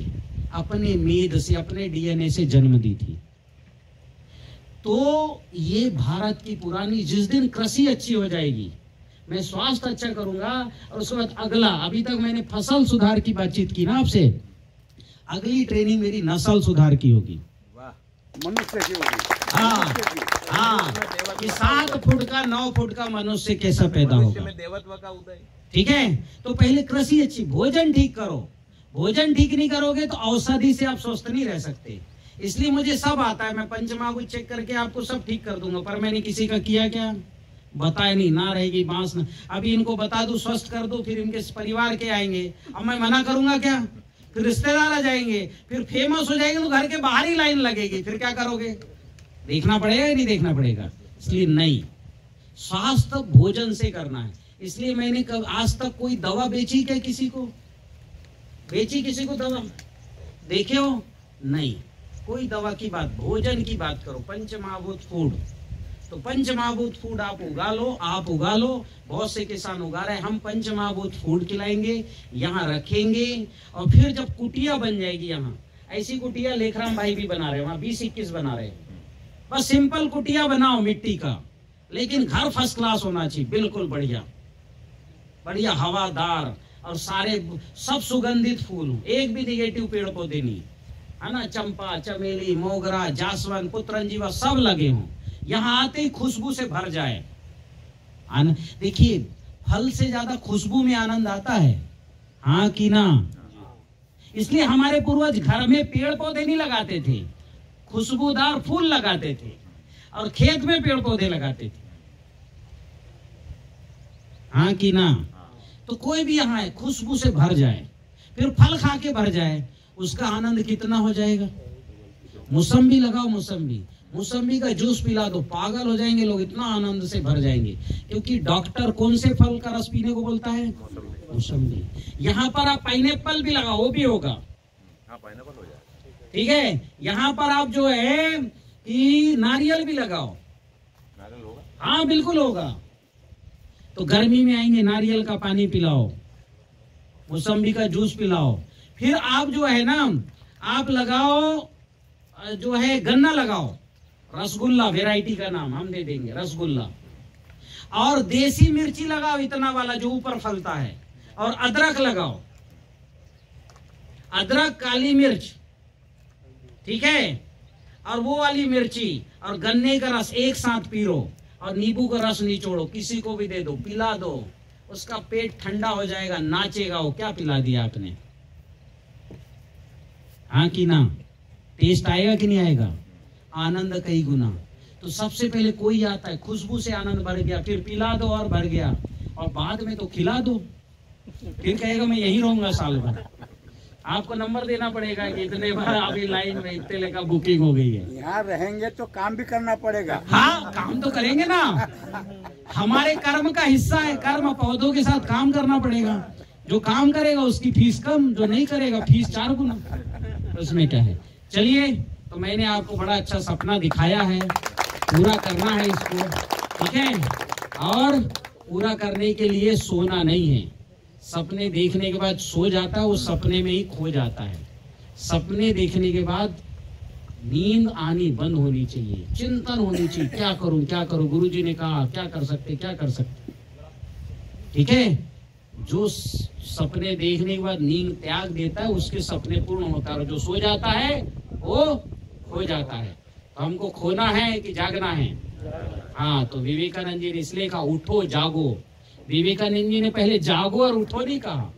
अपने मेद से, अपने डीएनए से जन्म दी थी। तो ये भारत की पुरानी, जिस दिन कृषि अच्छी हो जाएगी, मैं स्वास्थ्य अच्छा करूंगा, और उसके बाद अगला, अभी तक मैंने फसल सुधार की बातचीत की ना आपसे, अगली ट्रेनिंग मेरी नस्ल सुधार की होगी। मनुष्य की होगी। हाँ हाँ, कि 7 फुट का 9 फुट का मनुष्य कैसा पैदा होगा, देवत्व का उदय। ठीक है। तो पहले कृषि अच्छी, भोजन ठीक करो, भोजन ठीक नहीं करोगे तो औषधि से आप स्वस्थ नहीं रह सकते। इसलिए मुझे सब आता है, मैं पंचमहाभूत चेक करके आपको सब ठीक कर दूंगा, पर मैंने किसी का किया क्या? बताया नहीं, ना रहेगी बांस ना। अभी इनको बता दूं, स्वस्थ कर दो, फिर इनके परिवार के आएंगे, अब मैं मना करूंगा क्या? फिर रिश्तेदार आ जाएंगे, फिर फेमस हो जाएंगे तो घर के बाहर ही लाइन लगेगी, फिर क्या करोगे? देखना पड़ेगा या नहीं देखना पड़ेगा? इसलिए नहीं, स्वास्थ्य भोजन से करना है। इसलिए मैंने आज तक कोई दवा बेची क्या? किसी को बेची? किसी को दवा देखे हो? नहीं, कोई दवा की बात, भोजन की बात करो। पंचमहाभूत फूड, तो पंचमहाभूत फूड आप उगा लो, आप उगा लो, बहुत से किसान उगा रहे हैं। हम पंचमहाभूत फूड खिलाएंगे, यहाँ रखेंगे, और फिर जब कुटिया बन जाएगी, यहाँ ऐसी कुटिया लेखराम भाई भी बना रहे हैं, वहां 20-21 बना रहे हैं। बस सिंपल कुटिया बनाओ मिट्टी का, लेकिन घर फर्स्ट क्लास होना चाहिए, बिल्कुल बढ़िया बढ़िया, हवादार, और सारे सब सुगंधित फूल, एक भी निगेटिव पेड़ पौधे नहीं, है ना। चंपा, चमेली, मोगरा, जासवन, पुत्रंजीवा सब लगे हों, यहाँ आते ही खुशबू से भर जाए। देखिए, फल से ज्यादा खुशबू में आनंद आता है, हाँ कि ना? इसलिए हमारे पूर्वज घर में पेड़ पौधे नहीं लगाते थे, खुशबूदार फूल लगाते थे, और खेत में पेड़ पौधे लगाते थे, हाँ कि ना? तो कोई भी यहाँ है, खुशबू से भर जाए, फिर फल खा के भर जाए, उसका आनंद कितना हो जाएगा। मौसम्बी लगाओ, मौसम्बी का जूस पिला दो, पागल हो जाएंगे लोग, इतना आनंद से भर जाएंगे। क्योंकि डॉक्टर कौन से फल का रस पीने को बोलता है? मौसम्बी। यहाँ पर आप पाइनएप्पल भी लगाओ, वो भी होगा, ठीक है। यहाँ पर आप जो है कि नारियल भी लगाओ, हाँ बिल्कुल होगा। तो गर्मी में आएंगे, नारियल का पानी पिलाओ, मौसम्बी का जूस पिलाओ। फिर आप जो है ना, आप लगाओ जो है गन्ना लगाओ, रसगुल्ला वैरायटी का नाम हम दे देंगे, रसगुल्ला। और देसी मिर्ची लगाओ, इतना वाला जो ऊपर फलता है, और अदरक लगाओ, अदरक, काली मिर्च, ठीक है, और वो वाली मिर्ची, और गन्ने का रस एक साथ पी लो, और नींबू का रस निचोड़ो, किसी को भी दे दो, पिला दो, उसका पेट ठंडा हो जाएगा, नाचेगा वो। क्या पिला दिया आपने, हाँ कि ना? टेस्ट आएगा कि नहीं आएगा? आनंद कई गुना। तो सबसे पहले कोई आता है, खुशबू से आनंद बढ़ गया, फिर पिला दो और बढ़ गया, और बाद में तो खिला दो, फिर कहेगा मैं यहीं रहूंगा साल भर। आपको नंबर देना पड़ेगा कि इतने बार अभी लाइन में इतने लेकर बुकिंग हो गई है। यहाँ रहेंगे तो काम भी करना पड़ेगा। हाँ, काम तो करेंगे ना, हमारे कर्म का हिस्सा है, कर्म पौधों के साथ काम करना पड़ेगा। जो काम करेगा उसकी फीस कम, जो नहीं करेगा फीस 4 गुना, उसमें क्या है। चलिए, तो मैंने आपको बड़ा अच्छा सपना दिखाया है, पूरा करना है इसको, ठीक है। और पूरा करने के लिए सोना नहीं है, सपने देखने के बाद सो जाता है, वो सपने में ही खो जाता है। सपने देखने के बाद नींद आनी बंद होनी चाहिए, चिंतन होनी चाहिए, क्या करूं क्या करूं, गुरुजी ने कहा क्या कर सकते क्या कर सकते, ठीक है। जो सपने देखने के बाद नींद त्याग देता है उसके सपने पूर्ण होता है, और जो सो जाता है वो खो जाता है। तो हमको खोना है कि जागना है? हाँ, तो विवेकानंद जी ने इसलिए कहा उठो जागो। विवेकानंद जी ने पहले जागो और उठो नहीं कहा।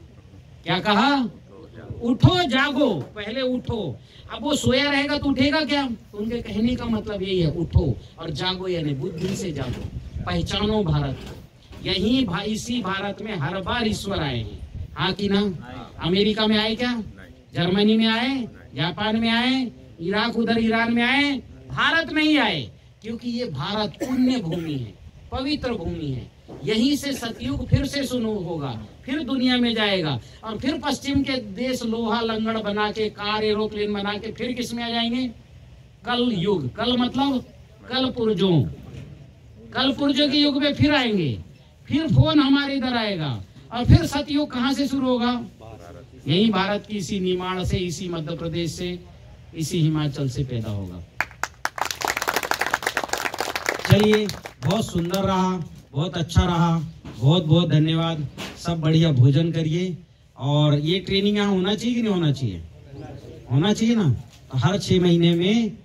क्या कहा? उठो जागो, पहले उठो। अब वो सोया रहेगा तो उठेगा क्या? उनके कहने का मतलब यही है, उठो और जागो, यानी बुद्धि से जागो, पहचानो भारत को। यही इसी भारत में हर बार ईश्वर आए हैं, हाँ कि ना? अमेरिका में आए क्या? जर्मनी में आए, जापान में आए, इराक उधर ईरान में आए, भारत में ही आए, क्योंकि ये भारत पुण्य भूमि है, पवित्र भूमि है। यहीं से सतयुग फिर से शुरू होगा, फिर दुनिया में जाएगा, और फिर पश्चिम के देश लोहा लंगड़ बना के, कार एरोप्लेन बना के फिर किस में आ जाएंगे? कल युग। कल मतलब कल पुर्जों, कल पुर्जों के युग में फिर आएंगे, फिर फोन हमारे इधर आएगा, और फिर सतयुग कहाँ से शुरू होगा? यही भारत की इसी निमाड़ से, इसी मध्य प्रदेश से, इसी हिमाचल से पैदा होगा। चलिए, बहुत सुंदर रहा, बहुत अच्छा रहा, बहुत बहुत धन्यवाद। सब बढ़िया भोजन करिए, और ये ट्रेनिंग यहाँ होना चाहिए कि नहीं होना चाहिए? होना चाहिए ना। तो हर 6 महीने में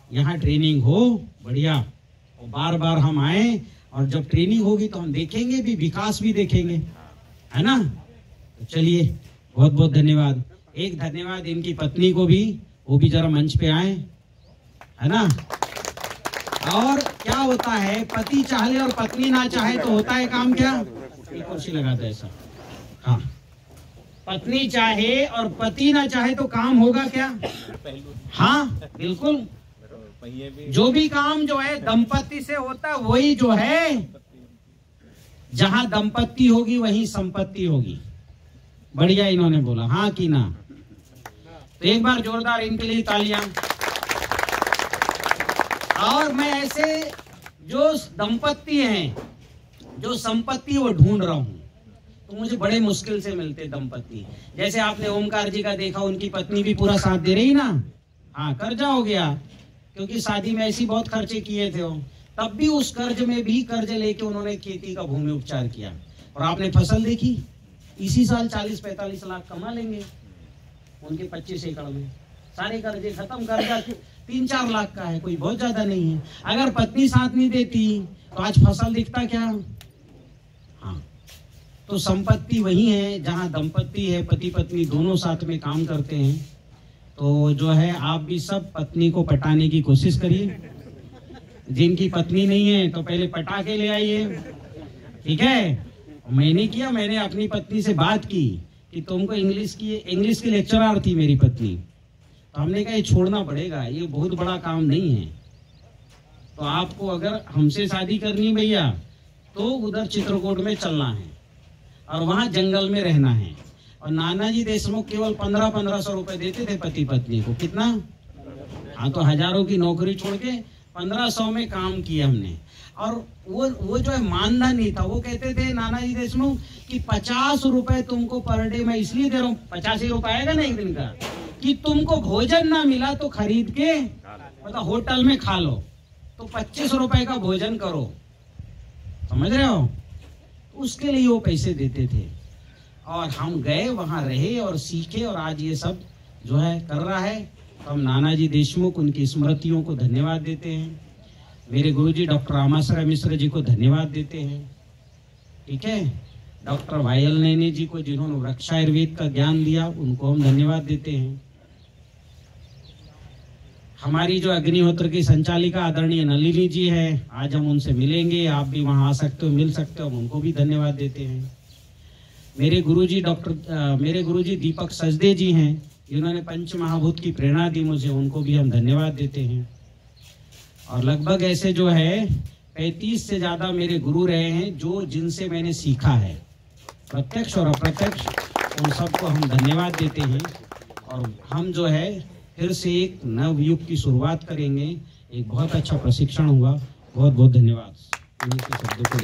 यहाँ ट्रेनिंग हो बढ़िया, और बार बार हम आए, और जब ट्रेनिंग होगी तो हम देखेंगे भी, विकास भी देखेंगे, है ना? तो चलिए, बहुत बहुत धन्यवाद। एक धन्यवाद इनकी पत्नी को भी, वो भी जरा मंच पे आए, है ना? और क्या होता है, पति चाहे और पत्नी ना चाहे तो होता है काम क्या? एक कुर्सी लगा दे ऐसा। हाँ, पत्नी चाहे और पति ना चाहे तो काम होगा क्या? हाँ बिल्कुल। जो भी काम जो है दंपत्ति से होता है, वही जो है, जहां दंपत्ति होगी वहीं संपत्ति होगी। बढ़िया इन्होंने बोला, हाँ कि ना? तो एक बार जोरदार इनके लिए तालियां। और मैं ऐसे जो दंपत्ति हैं, जो संपत्ति वो ढूंढ रहा हूं, तो मुझे बड़े मुश्किल से मिलते दंपत्ति। जैसे आपने ओमकार जी का देखा, उनकी पत्नी भी पूरा साथ दे रही ना। हाँ, कर्जा हो गया, क्योंकि शादी में ऐसी बहुत खर्चे किए थे, तब भी उस कर्ज में भी कर्ज लेके उन्होंने खेती का भूमि उपचार किया, और आपने फसल देखी, इसी साल 40-45 लाख कमा लेंगे उनके 25 एकड़ में। सारे कर्जे खत्म, कर्जा 3-4 लाख का है, कोई बहुत ज्यादा नहीं है। अगर पत्नी साथ नहीं देती तो आज फसल दिखता क्या? हाँ, तो संपत्ति वही है जहां दंपत्ति है, पति पत्नी दोनों साथ में काम करते हैं। तो जो है, आप भी सब पत्नी को पटाने की कोशिश करिए। जिनकी पत्नी नहीं है तो पहले पटा के ले आइए, ठीक है? मैंने किया, मैंने अपनी पत्नी से बात की कि तुमको इंग्लिश की लेक्चरर थी मेरी पत्नी, तो हमने कहा ये छोड़ना पड़ेगा, ये बहुत बड़ा काम नहीं है। तो आपको अगर हमसे शादी करनी भैया, तो उधर चित्रकूट में चलना है, और वहां जंगल में रहना है। और नानाजी देशमुख केवल 1500 रुपए देते थे पति पत्नी को। कितना? हाँ, तो हजारों की नौकरी छोड़ के 1500 में काम किया हमने। और वो जो है मानधन नहीं था, वो कहते थे नानाजी देशमुख कि 50 रुपए तुमको पर डे मैं इसलिए दे रहा हूँ, 50 ही रुपए आएगा ना एक दिन का, कि तुमको भोजन ना मिला तो खरीद के मतलब होटल में खा लो, तो 25 रुपए का भोजन करो, समझ रहे हो? उसके लिए वो पैसे देते थे, और हम गए वहां रहे और सीखे, और आज ये सब जो है कर रहा है। तो हम नानाजी देशमुख, उनकी स्मृतियों को धन्यवाद देते हैं। मेरे गुरुजी डॉक्टर रामाश्रय मिश्र जी को धन्यवाद देते हैं, ठीक है? डॉक्टर वायल नैनी जी को, जिन्होंने वृक्ष आयुर्वेद का ज्ञान दिया, उनको हम धन्यवाद देते हैं। हमारी जो अग्निहोत्र की संचालिका आदरणीय नलिनी जी है, आज हम उनसे मिलेंगे, आप भी वहां आ सकते हो, मिल सकते हो, हम उनको भी धन्यवाद देते हैं। मेरे गुरुजी दीपक सचदे जी हैं, जिन्होंने पंच महाभूत की प्रेरणा दी मुझे, उनको भी हम धन्यवाद देते हैं। और लगभग ऐसे जो है 35 से ज्यादा मेरे गुरु रहे हैं, जो जिनसे मैंने सीखा है, प्रत्यक्ष और अप्रत्यक्ष, उन सबको हम धन्यवाद देते हैं। और हम जो है फिर से एक नव युग की शुरुआत करेंगे। एक बहुत अच्छा प्रशिक्षण हुआ। बहुत बहुत धन्यवाद। इन्हीं के शब्दों को